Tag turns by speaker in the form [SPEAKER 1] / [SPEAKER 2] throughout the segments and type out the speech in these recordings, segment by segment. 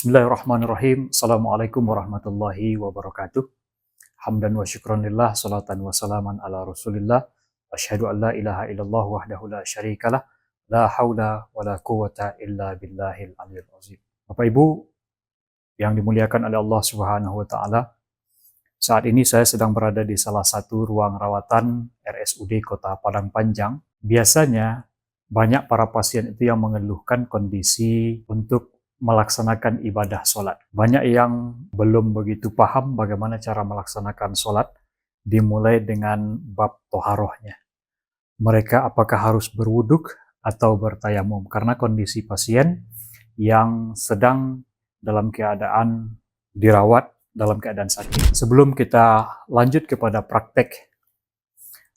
[SPEAKER 1] Bismillahirrahmanirrahim. Assalamualaikum warahmatullahi wabarakatuh. Hamdan wa syukran lillah, salatan wa salaman ala rasulillah. Asyhadu an la ilaha illallah wahdahu la syarikalah. La hawla wa la quwata illa billahil aliyil azim. Bapak Ibu yang dimuliakan oleh Allah Subhanahu wa taala, saat ini saya sedang berada di salah satu ruang rawatan RSUD Kota Padang Panjang. Biasanya banyak para pasien itu yang mengeluhkan kondisi untuk melaksanakan ibadah sholat. Banyak yang belum begitu paham bagaimana cara melaksanakan sholat, dimulai dengan bab toharohnya. Mereka apakah harus berwuduk atau bertayamum? Karena kondisi pasien yang sedang dalam keadaan dirawat, dalam keadaan sakit. Sebelum kita lanjut kepada praktek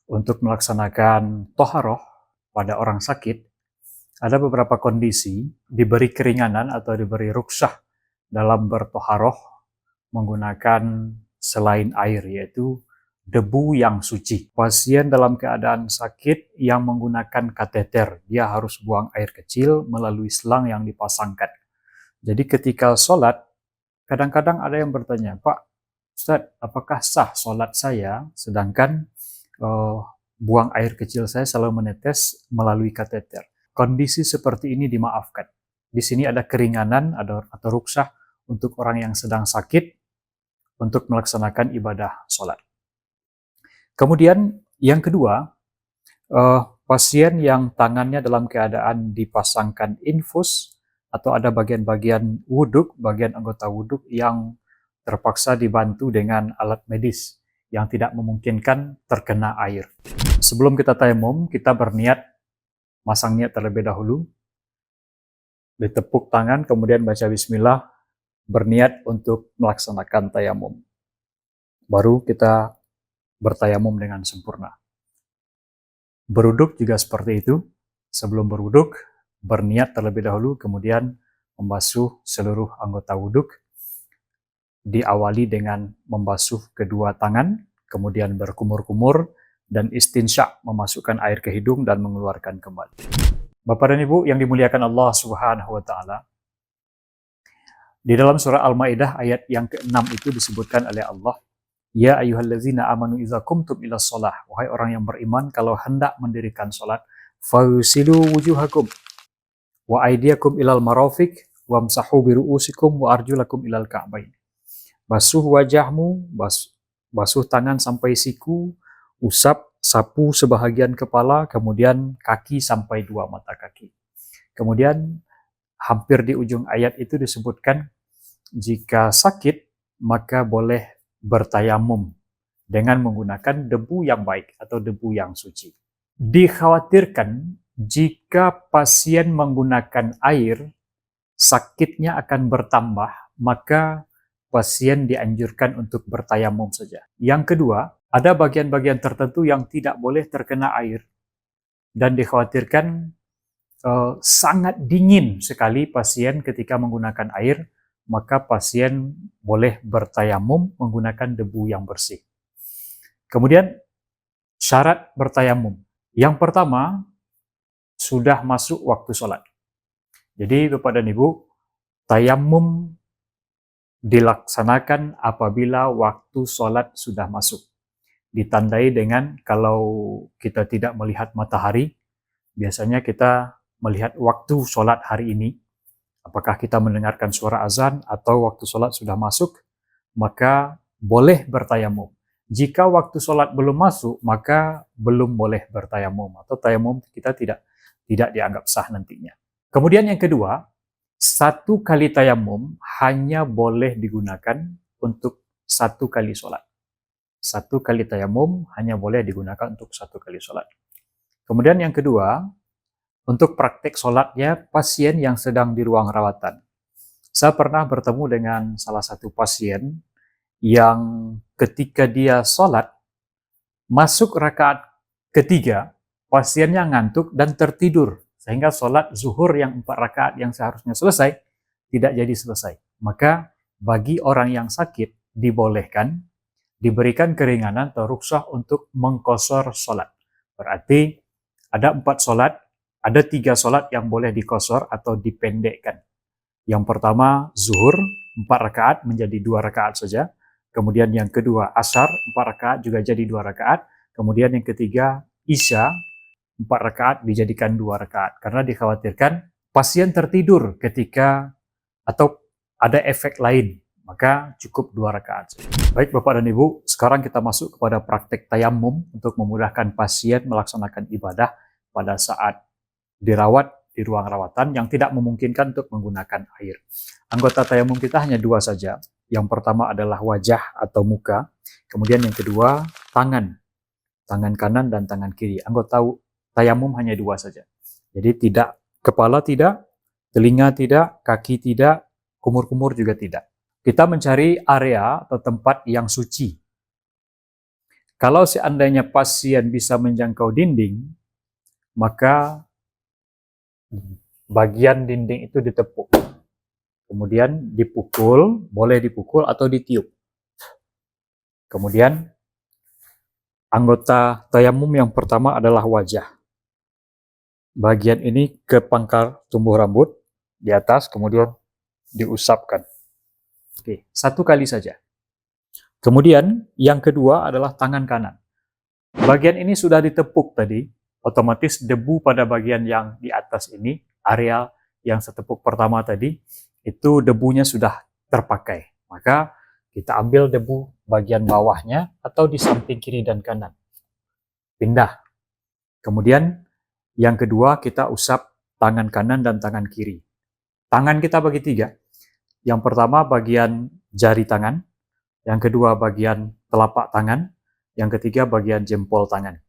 [SPEAKER 1] untuk melaksanakan toharoh pada orang sakit, ada beberapa kondisi diberi keringanan atau diberi ruksah dalam bertoharoh menggunakan selain air, yaitu debu yang suci. Pasien dalam keadaan sakit yang menggunakan kateter, dia harus buang air kecil melalui selang yang dipasangkan. Jadi ketika sholat, kadang-kadang ada yang bertanya, Pak Ustadz, apakah sah sholat saya sedangkan buang air kecil saya selalu menetes melalui kateter? Kondisi seperti ini dimaafkan. Di sini ada keringanan atau ruksah untuk orang yang sedang sakit untuk melaksanakan ibadah sholat. Kemudian yang kedua, pasien yang tangannya dalam keadaan dipasangkan infus atau ada bagian-bagian wuduk, bagian anggota wuduk yang terpaksa dibantu dengan alat medis yang tidak memungkinkan terkena air. Sebelum kita tayamum, kita berniat masang niat terlebih dahulu, ditepuk tangan, kemudian baca bismillah, berniat untuk melaksanakan tayamum. Baru kita bertayamum dengan sempurna. Berwuduk juga seperti itu. Sebelum berwuduk, berniat terlebih dahulu, kemudian membasuh seluruh anggota wuduk. Diawali dengan membasuh kedua tangan, kemudian berkumur-kumur, dan istinsya, memasukkan air ke hidung dan mengeluarkan kembali. Bapak dan Ibu yang dimuliakan Allah Subhanahu wa taala, di dalam surah Al-Maidah ayat yang ke-6 itu disebutkan oleh Allah, ya ayyuhallazina amanu idza qumtum ilas shalah, wahai orang yang beriman, kalau hendak mendirikan salat, fagsilu wujuhakum wa aydiyakum ilal marafiq wamsahu biru'usikum wa arjulakum ilal ka'bain. Basuh wajahmu, basuh tangan sampai siku, usap, sapu sebahagian kepala, kemudian kaki sampai dua mata kaki. Kemudian hampir di ujung ayat itu disebutkan, jika sakit maka boleh bertayamum dengan menggunakan debu yang baik atau debu yang suci. Dikhawatirkan jika pasien menggunakan air, sakitnya akan bertambah, maka pasien dianjurkan untuk bertayamum saja. Yang kedua, ada bagian-bagian tertentu yang tidak boleh terkena air dan dikhawatirkan sangat dingin sekali pasien ketika menggunakan air, maka pasien boleh bertayamum menggunakan debu yang bersih. Kemudian syarat bertayamum. Yang pertama, sudah masuk waktu sholat. Jadi Bapak dan Ibu, tayamum dilaksanakan apabila waktu sholat sudah masuk. Ditandai dengan kalau kita tidak melihat matahari, biasanya kita melihat waktu sholat hari ini, apakah kita mendengarkan suara azan atau waktu sholat sudah masuk, maka boleh bertayamum. Jika waktu sholat belum masuk, maka belum boleh bertayamum, atau tayamum kita tidak dianggap sah nantinya. Kemudian yang kedua, satu kali tayamum hanya boleh digunakan untuk satu kali sholat. Satu kali tayamum hanya boleh digunakan untuk satu kali sholat. Kemudian yang kedua, untuk praktek sholatnya pasien yang sedang di ruang rawatan. Saya pernah bertemu dengan salah satu pasien yang ketika dia sholat, masuk rakaat ketiga, pasiennya ngantuk dan tertidur, sehingga sholat zuhur yang 4 rakaat yang seharusnya selesai, tidak jadi selesai. Maka bagi orang yang sakit, dibolehkan, diberikan keringanan atau ruksah untuk mengqashar sholat. Berarti ada 4 sholat, ada 3 sholat yang boleh dikosor atau dipendekkan. Yang pertama zuhur 4 rakaat menjadi 2 rakaat saja. Kemudian yang kedua asar 4 rakaat juga jadi 2 rakaat. Kemudian yang ketiga isya 4 rakaat dijadikan 2 rakaat. Karena dikhawatirkan pasien tertidur ketika atau ada efek lain, maka cukup 2 rakaat. Baik Bapak dan Ibu, sekarang kita masuk kepada praktek tayamum untuk memudahkan pasien melaksanakan ibadah pada saat dirawat di ruang rawatan yang tidak memungkinkan untuk menggunakan air. Anggota tayamum kita hanya 2 saja. Yang pertama adalah wajah atau muka, kemudian yang kedua tangan kanan dan tangan kiri. Anggota tayamum hanya 2 saja. Jadi tidak kepala, tidak telinga, tidak kaki, tidak kumur-kumur juga tidak. Kita mencari area atau tempat yang suci. Kalau seandainya pasien bisa menjangkau dinding, maka bagian dinding itu ditepuk. Kemudian dipukul, boleh dipukul atau ditiup. Kemudian anggota tayamum yang pertama adalah wajah. Bagian ini ke pangkal tumbuh rambut di atas, kemudian diusapkan. Oke, 1 kali saja. Kemudian yang kedua adalah tangan kanan. Bagian ini sudah ditepuk tadi, otomatis debu pada bagian yang di atas ini, area yang setepuk pertama tadi, itu debunya sudah terpakai. Maka kita ambil debu bagian bawahnya atau di samping kiri dan kanan. Pindah. Kemudian yang kedua kita usap tangan kanan dan tangan kiri. Tangan kita bagi 3. Yang pertama bagian jari tangan, yang kedua bagian telapak tangan, yang ketiga bagian jempol tangan.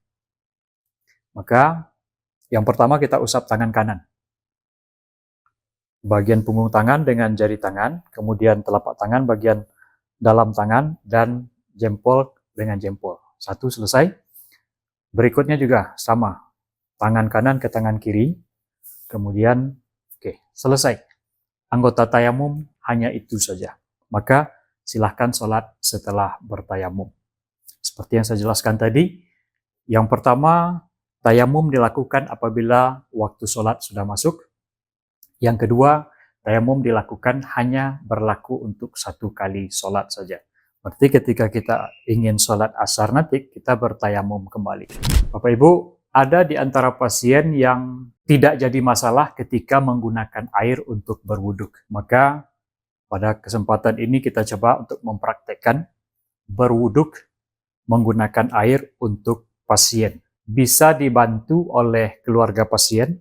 [SPEAKER 1] Maka yang pertama kita usap tangan kanan. Bagian punggung tangan dengan jari tangan, kemudian telapak tangan bagian dalam tangan, dan jempol dengan jempol. 1 selesai. Berikutnya juga sama. Tangan kanan ke tangan kiri. Kemudian, selesai. Anggota tayamum hanya itu saja. Maka silahkan sholat setelah bertayamum. Seperti yang saya jelaskan tadi, yang pertama, tayamum dilakukan apabila waktu sholat sudah masuk. Yang kedua, tayamum dilakukan hanya berlaku untuk 1 kali sholat saja. Berarti ketika kita ingin sholat asar nanti, kita bertayamum kembali. Bapak Ibu, ada di antara pasien yang tidak jadi masalah ketika menggunakan air untuk berwuduk. Maka pada kesempatan ini kita coba untuk mempraktekkan berwuduk menggunakan air untuk pasien. Bisa dibantu oleh keluarga pasien.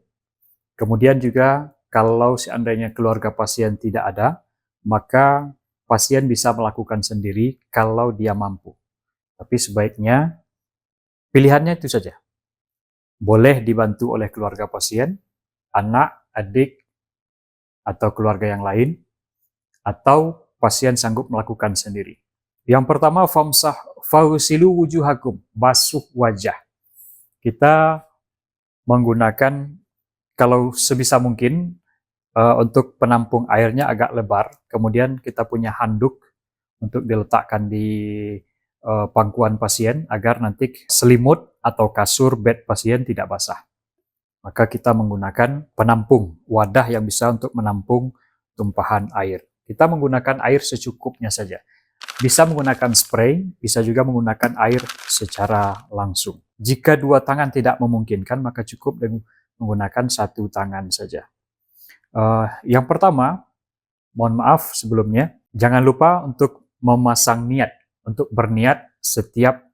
[SPEAKER 1] Kemudian juga kalau seandainya keluarga pasien tidak ada, maka pasien bisa melakukan sendiri kalau dia mampu. Tapi sebaiknya pilihannya itu saja. Boleh dibantu oleh keluarga pasien, anak, adik, atau keluarga yang lain, atau pasien sanggup melakukan sendiri. Yang pertama, fausilu wujuhakum, basuh wajah. Kita menggunakan, kalau sebisa mungkin, untuk penampung airnya agak lebar, kemudian kita punya handuk untuk diletakkan di pangkuan pasien agar nanti selimut atau kasur bed pasien tidak basah. Maka kita menggunakan penampung, wadah yang bisa untuk menampung tumpahan air. Kita menggunakan air secukupnya saja. Bisa menggunakan spray, bisa juga menggunakan air secara langsung. Jika 2 tangan tidak memungkinkan, maka cukup dengan menggunakan 1 tangan saja. Yang pertama, mohon maaf sebelumnya, jangan lupa untuk memasang niat, untuk berniat setiap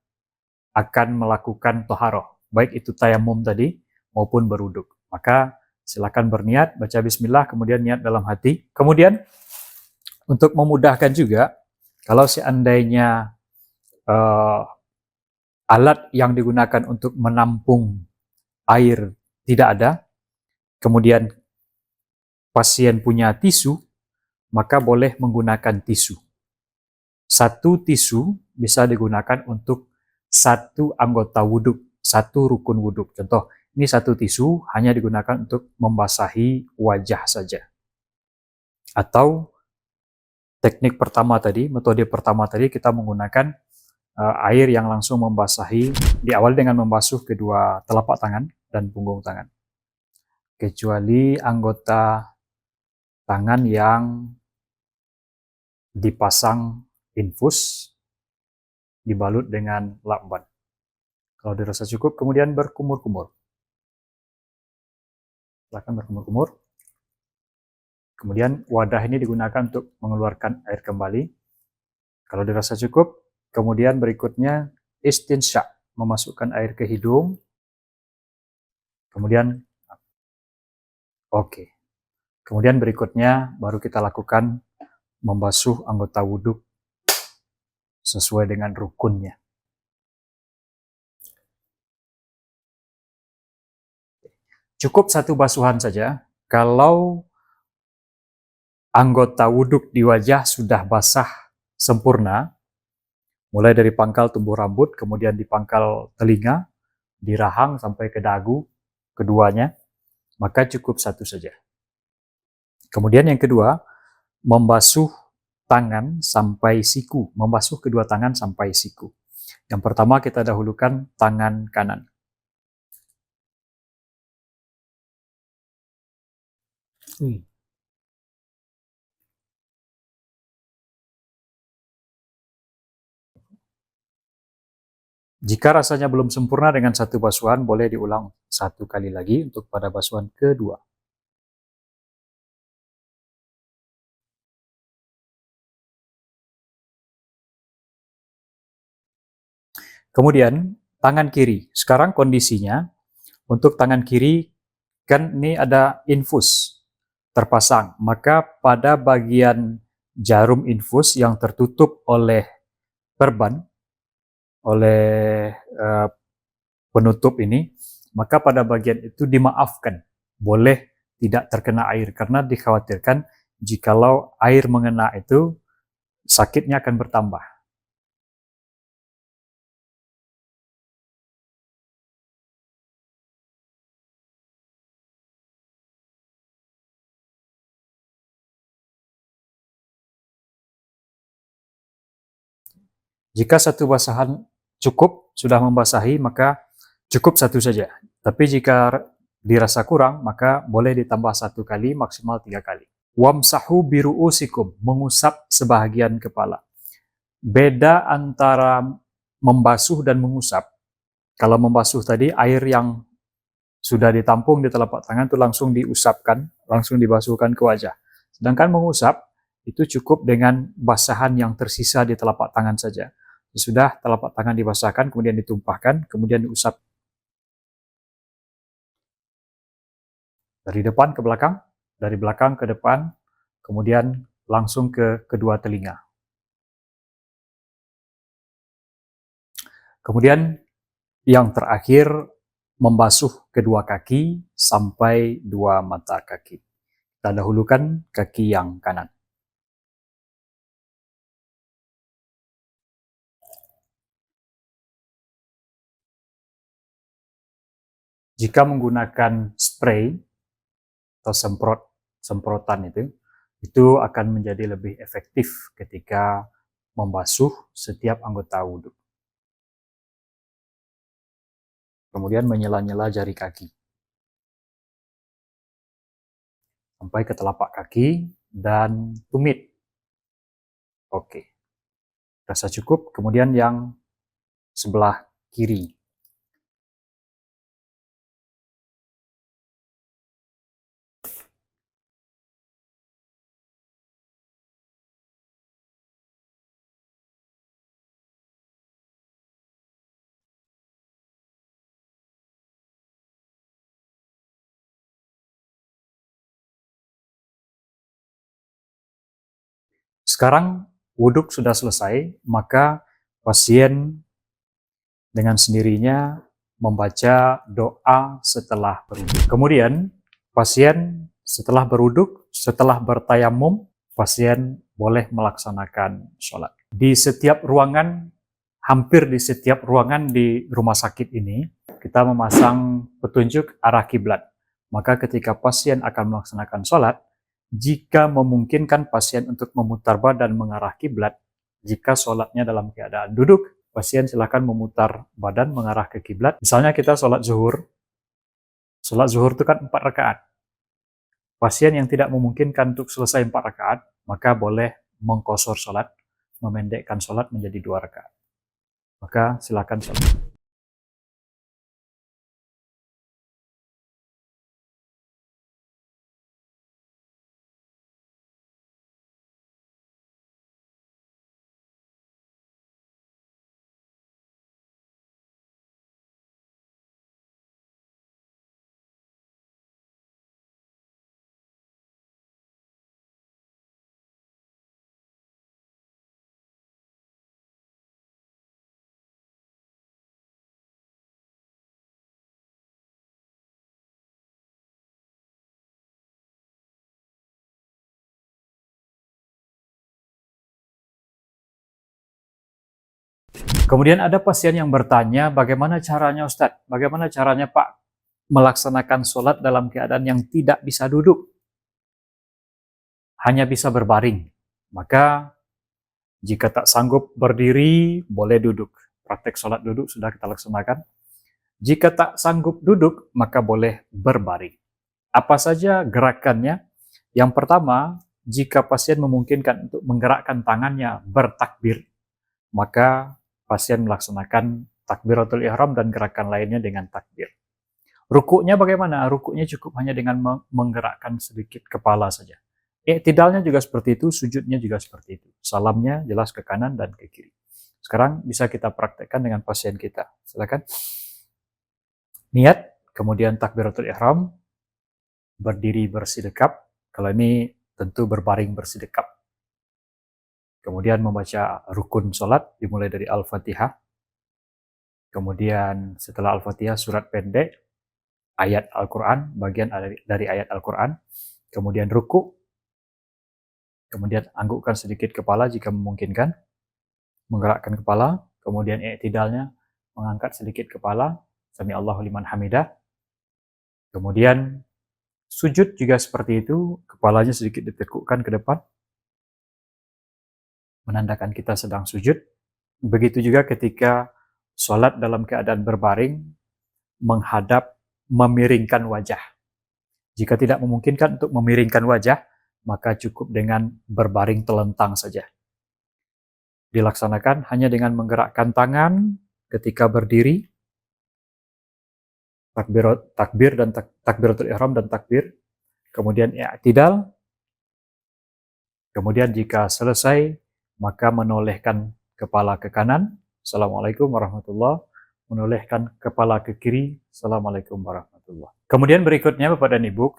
[SPEAKER 1] akan melakukan toharoh, baik itu tayamum tadi maupun berwuduk. Maka silakan berniat, baca bismillah, kemudian niat dalam hati. Kemudian untuk memudahkan juga, kalau seandainya alat yang digunakan untuk menampung air tidak ada, kemudian pasien punya tisu, maka boleh menggunakan tisu. 1 tisu bisa digunakan untuk 1 anggota wuduk, 1 rukun wuduk. Contoh, ini 1 tisu hanya digunakan untuk membasahi wajah saja. Atau teknik pertama tadi, metode pertama tadi, kita menggunakan air yang langsung membasahi, diawali dengan membasuh kedua telapak tangan dan punggung tangan. Kecuali anggota tangan yang dipasang infus, dibalut dengan lakban. Kalau dirasa cukup, kemudian berkumur-kumur. Silakan berkumur-kumur. Kemudian wadah ini digunakan untuk mengeluarkan air kembali. Kalau dirasa cukup, kemudian berikutnya istinsya, memasukkan air ke hidung. Kemudian, oke. Kemudian berikutnya baru kita lakukan membasuh anggota wudhu sesuai dengan rukunnya. Cukup satu basuhan saja. Kalau anggota wudhu di wajah sudah basah sempurna, mulai dari pangkal tumbuh rambut, kemudian di pangkal telinga, di rahang sampai ke dagu, keduanya, maka cukup satu saja. Kemudian yang kedua, membasuh tangan sampai siku, membasuh kedua tangan sampai siku. Yang pertama kita dahulukan tangan kanan. Jika rasanya belum sempurna dengan satu basuhan, boleh diulang satu kali lagi untuk pada basuhan kedua. Kemudian, tangan kiri. Sekarang kondisinya, untuk tangan kiri, kan ini ada infus terpasang. Maka pada bagian jarum infus yang tertutup oleh perban, oleh penutup ini, maka pada bagian itu dimaafkan. Boleh tidak terkena air, karena dikhawatirkan jikalau air mengena itu, sakitnya akan bertambah. Jika satu basahan cukup, sudah membasahi, maka cukup satu saja. Tapi jika dirasa kurang, maka boleh ditambah satu kali, maksimal 3 kali. Wamsahu biru'usikum, mengusap sebahagian kepala. Beda antara membasuh dan mengusap. Kalau membasuh tadi, air yang sudah ditampung di telapak tangan itu langsung diusapkan, langsung dibasuhkan ke wajah. Sedangkan mengusap, itu cukup dengan basahan yang tersisa di telapak tangan saja. Sudah telapak tangan dibasahkan, kemudian ditumpahkan, kemudian diusap dari depan ke belakang, dari belakang ke depan, kemudian langsung ke kedua telinga. Kemudian yang terakhir, membasuh kedua kaki sampai dua mata kaki. Kita dahulukan kaki yang kanan. Jika menggunakan spray atau semprotan itu akan menjadi lebih efektif ketika membasuh setiap anggota wudhu. Kemudian menyela-nyela jari kaki sampai ke telapak kaki dan tumit. Oke, rasa cukup. Kemudian yang sebelah kiri. Sekarang wudhu sudah selesai, maka pasien dengan sendirinya membaca doa setelah berwudhu. Kemudian pasien setelah berwudhu, setelah bertayamum, pasien boleh melaksanakan sholat. Di setiap ruangan, hampir di setiap ruangan di rumah sakit ini, kita memasang petunjuk arah kiblat. Maka ketika pasien akan melaksanakan sholat, jika memungkinkan pasien untuk memutar badan mengarah kiblat, jika sholatnya dalam keadaan duduk, pasien silakan memutar badan mengarah ke kiblat. Misalnya kita sholat zuhur itu kan 4 rakaat. Pasien yang tidak memungkinkan untuk selesai 4 rakaat, maka boleh mengqashar sholat, memendekkan sholat menjadi 2 rakaat. Maka silakan sholat. Kemudian ada pasien yang bertanya, bagaimana caranya Ustadz? Bagaimana caranya Pak melaksanakan sholat dalam keadaan yang tidak bisa duduk? Hanya bisa berbaring. Maka jika tak sanggup berdiri, boleh duduk. Praktek sholat duduk sudah kita laksanakan. Jika tak sanggup duduk, maka boleh berbaring. Apa saja gerakannya? Yang pertama, jika pasien memungkinkan untuk menggerakkan tangannya bertakbir, maka pasien melaksanakan takbiratul ihram dan gerakan lainnya dengan takbir. Rukuknya bagaimana? Rukuknya cukup hanya dengan menggerakkan sedikit kepala saja. I'tidalnya juga seperti itu, sujudnya juga seperti itu. Salamnya jelas ke kanan dan ke kiri. Sekarang bisa kita praktekkan dengan pasien kita. Silakan. Niat, kemudian takbiratul ihram, berdiri bersidekap. Kalau ini tentu berbaring bersidekap. Kemudian membaca rukun sholat, dimulai dari Al-Fatihah. Kemudian setelah Al-Fatihah surat pendek, ayat Al-Quran, bagian dari ayat Al-Quran. Kemudian ruku. Kemudian anggukkan sedikit kepala jika memungkinkan. Menggerakkan kepala. Kemudian i'tidalnya, mengangkat sedikit kepala. Sami Allahu liman hamidah. Kemudian sujud juga seperti itu. Kepalanya sedikit ditekukkan ke depan. Menandakan kita sedang sujud. Begitu juga ketika sholat dalam keadaan berbaring, menghadap, memiringkan wajah. Jika tidak memungkinkan untuk memiringkan wajah, maka cukup dengan berbaring telentang saja. Dilaksanakan hanya dengan menggerakkan tangan ketika berdiri, takbir dan takbiratul ihram dan takbir, kemudian i'tidal, kemudian jika selesai, maka menolehkan kepala ke kanan, Assalamualaikum warahmatullahi, menolehkan kepala ke kiri, Assalamualaikum warahmatullahi. Kemudian berikutnya Bapak dan Ibu,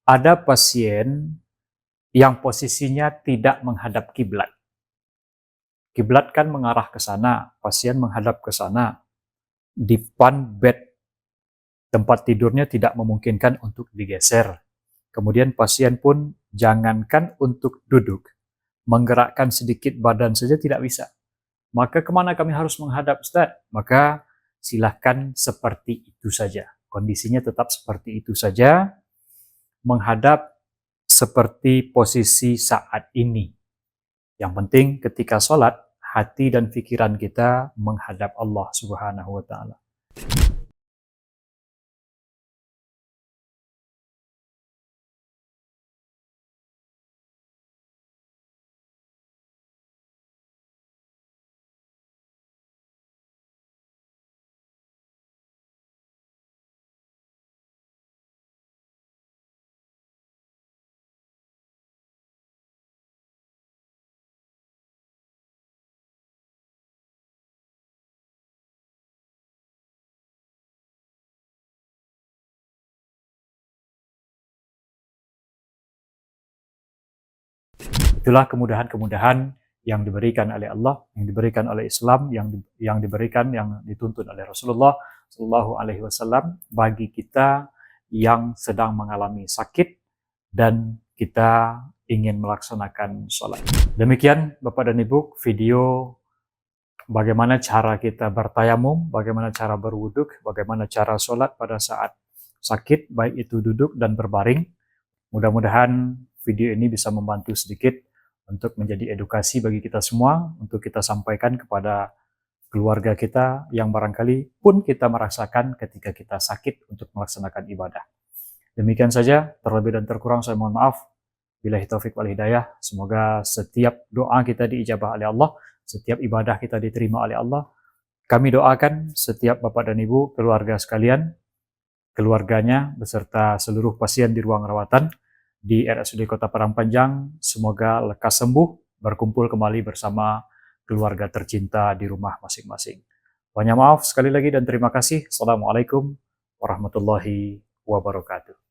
[SPEAKER 1] ada pasien yang posisinya tidak menghadap kiblat. Kiblat kan mengarah ke sana, pasien menghadap ke sana. Dipan bed tempat tidurnya tidak memungkinkan untuk digeser. Kemudian pasien pun jangankan untuk duduk, menggerakkan sedikit badan saja tidak bisa. Maka kemana kami harus menghadap Ustaz? Maka silahkan seperti itu saja. Kondisinya tetap seperti itu saja. Menghadap seperti posisi saat ini. Yang penting ketika sholat, hati dan pikiran kita menghadap Allah Subhanahu wa Ta'ala. Itulah kemudahan-kemudahan yang diberikan oleh Allah, yang diberikan oleh Islam, yang diberikan, yang dituntun oleh Rasulullah Shallallahu Alaihi Wasallam bagi kita yang sedang mengalami sakit dan kita ingin melaksanakan sholat. Demikian Bapak dan Ibu video bagaimana cara kita bertayamum, bagaimana cara berwuduk, bagaimana cara sholat pada saat sakit, baik itu duduk dan berbaring. Mudah-mudahan video ini bisa membantu sedikit untuk menjadi edukasi bagi kita semua, untuk kita sampaikan kepada keluarga kita yang barangkali pun kita merasakan ketika kita sakit untuk melaksanakan ibadah. Demikian saja, terlebih dan terkurang saya mohon maaf. Billahi taufik wal hidayah. Semoga setiap doa kita diijabah oleh Allah, setiap ibadah kita diterima oleh Allah. Kami doakan setiap Bapak dan Ibu, keluarga sekalian, keluarganya, beserta seluruh pasien di ruang rawatan di RSUD Kota Padang Panjang, semoga lekas sembuh, berkumpul kembali bersama keluarga tercinta di rumah masing-masing. Banyak maaf sekali lagi dan terima kasih. Assalamualaikum warahmatullahi wabarakatuh.